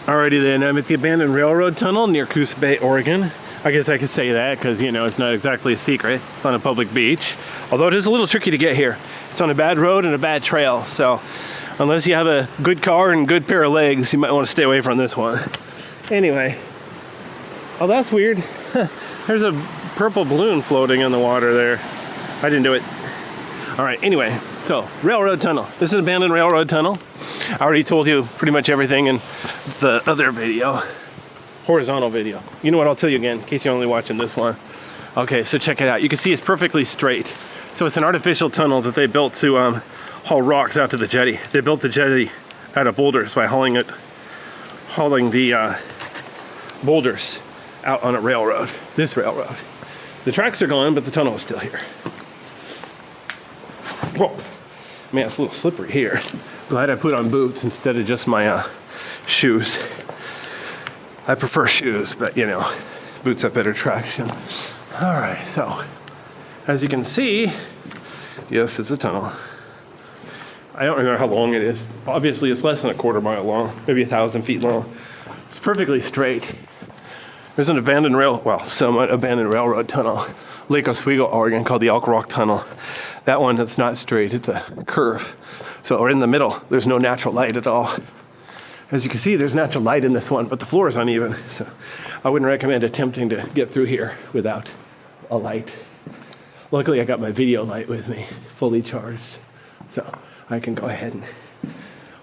Alrighty then, I'm at the abandoned railroad tunnel near Coos Bay, Oregon. I guess I could say that because, you know, it's not exactly a secret. It's on a public beach, although it is a little tricky to get here. It's on a bad road and a bad trail, so unless you have a good car and good pair of legs, you might want to stay away from this one. Anyway, oh, that's weird. There's a purple balloon floating in the water there. I didn't do it. All right, anyway, so railroad tunnel. This is an abandoned railroad tunnel. I already told you pretty much everything in the other video, horizontal video. You know what, I'll tell you again in case you're only watching this one. Okay, so check it out. You can see it's perfectly straight. So it's an artificial tunnel that they built to haul rocks out to the jetty. They built the jetty out of boulders by hauling the boulders out on a railroad, this railroad. The tracks are gone, but the tunnel is still here. Whoa, man, it's a little slippery here. Glad I put on boots instead of just my shoes. I prefer shoes, but you know, boots have better traction. All right, so as you can see, yes, it's a tunnel. I don't remember how long it is. Obviously, it's less than a quarter mile long, maybe 1,000 feet long. It's perfectly straight. There's an abandoned somewhat abandoned railroad tunnel, Lake Oswego, Oregon, called the Elk Rock Tunnel. That one, that's not straight, it's a curve. So we're in the middle, there's no natural light at all. As you can see, there's natural light in this one, but the floor is uneven. So I wouldn't recommend attempting to get through here without a light. Luckily, I got my video light with me, fully charged. So I can go ahead and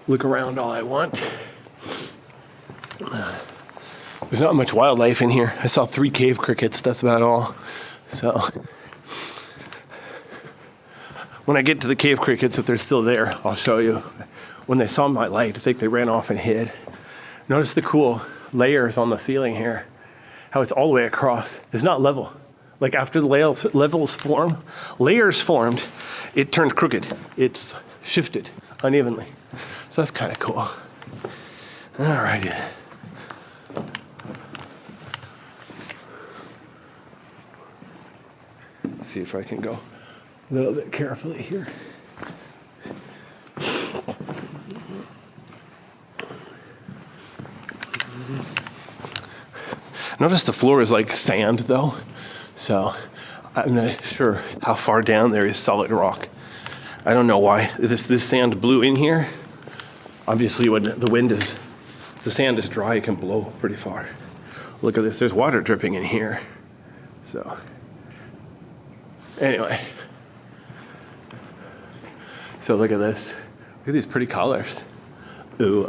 look around all I want. There's not much wildlife in here. I saw 3 cave crickets, that's about all. So when I get to the cave crickets, if they're still there, I'll show you. When they saw my light, I think they ran off and hid. Notice the cool layers on the ceiling here, how it's all the way across. It's not level. Like after the layers formed, it turned crooked. It's shifted unevenly. So that's kind of cool. All righty. Let's see if I can go a little bit carefully here. Notice the floor is like sand though, so I'm not sure how far down there is solid rock. I don't know why this sand blew in here. Obviously when the sand is dry, it can blow pretty far. Look at this, there's water dripping in here. So anyway, so look at this. Look at these pretty colors. Ooh,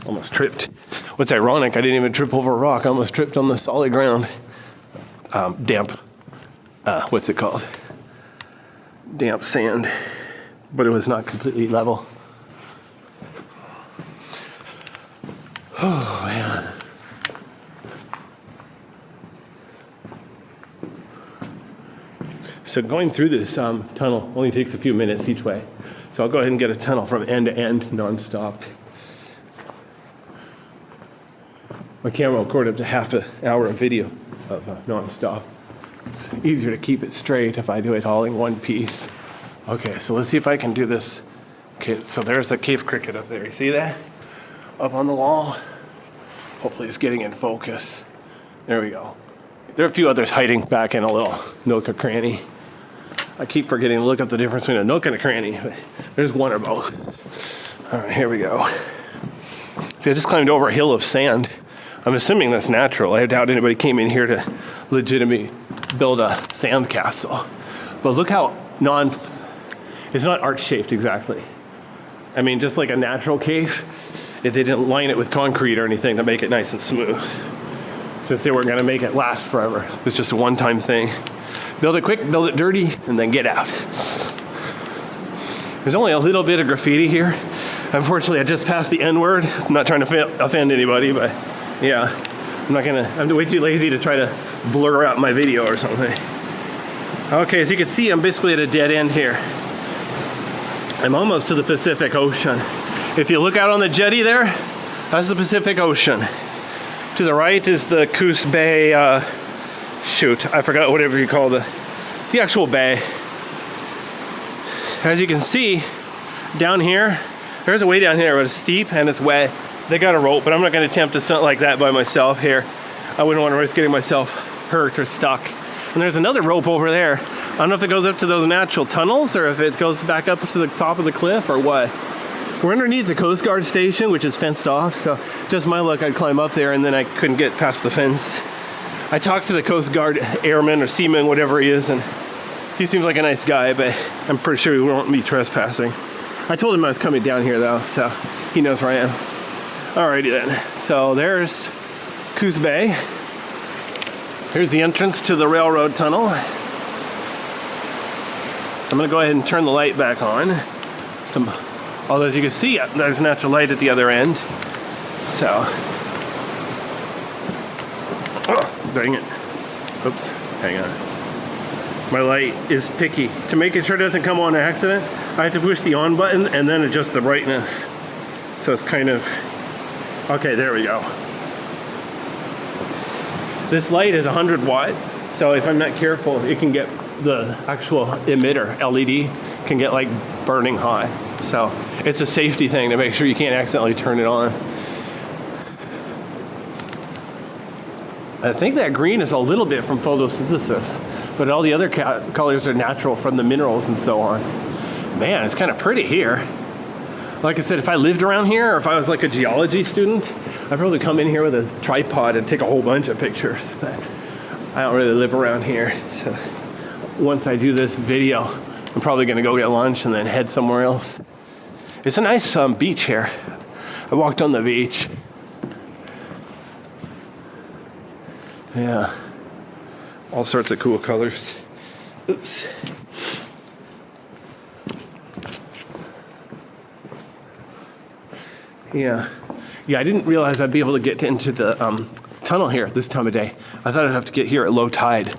almost tripped. What's ironic, I didn't even trip over a rock. I almost tripped on the solid ground. Damp, what's it called? Damp sand, but it was not completely level. Oh, man. So going through this tunnel only takes a few minutes each way. So I'll go ahead and get a tunnel from end to end, nonstop. My camera will record up to half an hour of video of nonstop. It's easier to keep it straight if I do it all in one piece. Okay, so let's see if I can do this. Okay, so there's a cave cricket up there. You see that? Up on the wall. Hopefully it's getting in focus. There we go. There are a few others hiding back in a little nook or cranny. I keep forgetting to look up the difference between a nook and a cranny, but there's one or both. All right, here we go. See, I just climbed over a hill of sand. I'm assuming that's natural. I doubt anybody came in here to legitimately build a sand castle. But look how it's not arch-shaped exactly. I mean, just like a natural cave, they didn't line it with concrete or anything to make it nice and smooth. Since they weren't gonna make it last forever. It was just a one-time thing. Build it quick, build it dirty, and then get out. There's only a little bit of graffiti here. Unfortunately, I just passed the N-word. I'm not trying to offend anybody, but yeah, I'm way too lazy to try to blur out my video or something. Okay, as you can see, I'm basically at a dead end here. I'm almost to the Pacific Ocean. If you look out on the jetty there, that's the Pacific Ocean. To the right is the Coos Bay, I forgot whatever you call the actual bay. As you can see, down here, there's a way down here, but it's steep and it's wet. They got a rope, but I'm not going to attempt a stunt like that by myself here. I wouldn't want to risk getting myself hurt or stuck. And there's another rope over there. I don't know if it goes up to those natural tunnels or if it goes back up to the top of the cliff or what. We're underneath the Coast Guard station, which is fenced off, so just my luck, I'd climb up there and then I couldn't get past the fence. I talked to the Coast Guard airman or seaman, whatever he is, and he seems like a nice guy, but I'm pretty sure he won't be trespassing. I told him I was coming down here though, so he knows where I am. Alrighty then, so there's Coos Bay. Here's the entrance to the railroad tunnel. So I'm gonna go ahead and turn the light back on. Although as you can see, there's natural light at the other end. So, oh, dang it. Oops, hang on. My light is picky. To make sure it doesn't come on accident, I have to push the on button and then adjust the brightness. So it's kind of, okay, there we go. This light is 100 watt, so if I'm not careful, it can get, the actual emitter, LED, can get like burning hot. So it's a safety thing to make sure you can't accidentally turn it on. I think that green is a little bit from photosynthesis, but all the other colors are natural from the minerals and so on. Man, it's kind of pretty here. Like I said, if I lived around here, or if I was like a geology student, I'd probably come in here with a tripod and take a whole bunch of pictures, but I don't really live around here. So once I do this video, I'm probably gonna go get lunch and then head somewhere else. It's a nice beach here. I walked on the beach. Yeah, all sorts of cool colors. Oops. Yeah, I didn't realize I'd be able to get into the tunnel here this time of day. I thought I'd have to get here at low tide.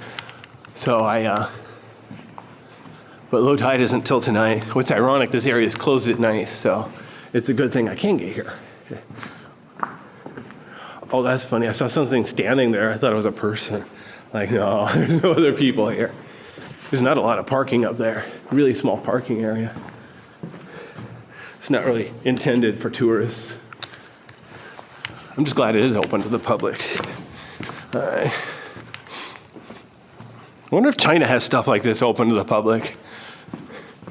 So but low tide isn't till tonight. What's ironic, this area is closed at night, so it's a good thing I can get here. Oh, that's funny. I saw something standing there. I thought it was a person. Like, no, there's no other people here. There's not a lot of parking up there. Really small parking area. It's not really intended for tourists. I'm just glad it is open to the public. All right. I wonder if China has stuff like this open to the public.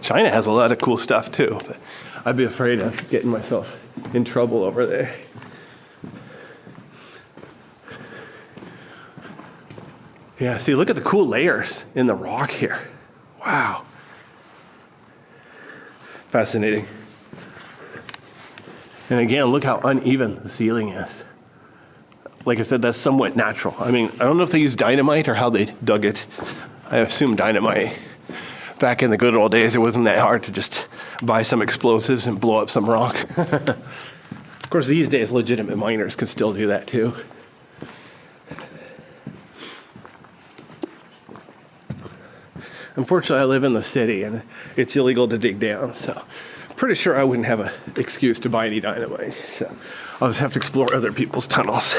China has a lot of cool stuff too, but I'd be afraid of getting myself in trouble over there. Yeah, see, look at the cool layers in the rock here. Wow. Fascinating. And again, look how uneven the ceiling is. Like I said, that's somewhat natural. I mean, I don't know if they used dynamite or how they dug it. I assume dynamite. Back in the good old days, it wasn't that hard to just buy some explosives and blow up some rock. Of course, these days, legitimate miners could still do that too. Unfortunately, I live in the city and it's illegal to dig down, so I'm pretty sure I wouldn't have an excuse to buy any dynamite. So I'll just have to explore other people's tunnels.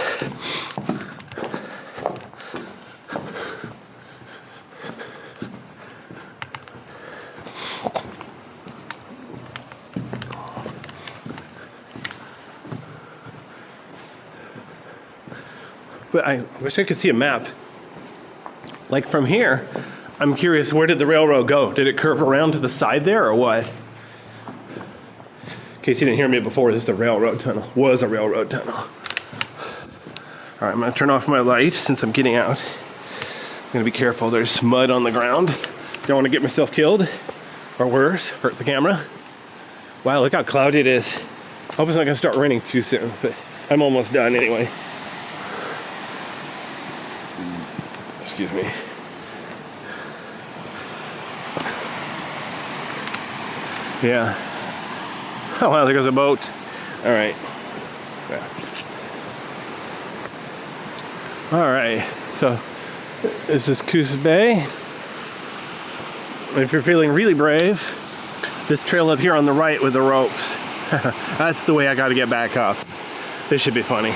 But I wish I could see a map. Like from here, I'm curious, where did the railroad go? Did it curve around to the side there or what? In case you didn't hear me before, this is a railroad tunnel. Was a railroad tunnel. All right, I'm gonna turn off my light since I'm getting out. I'm gonna be careful, there's mud on the ground. Don't wanna get myself killed, or worse, hurt the camera. Wow, look how cloudy it is. Hope it's not gonna start raining too soon, but I'm almost done anyway. Excuse me. Yeah. Oh wow, there goes a boat. All right. Yeah. All right, so this is Coos Bay. If you're feeling really brave, this trail up here on the right with the ropes, that's the way I gotta get back up. This should be funny.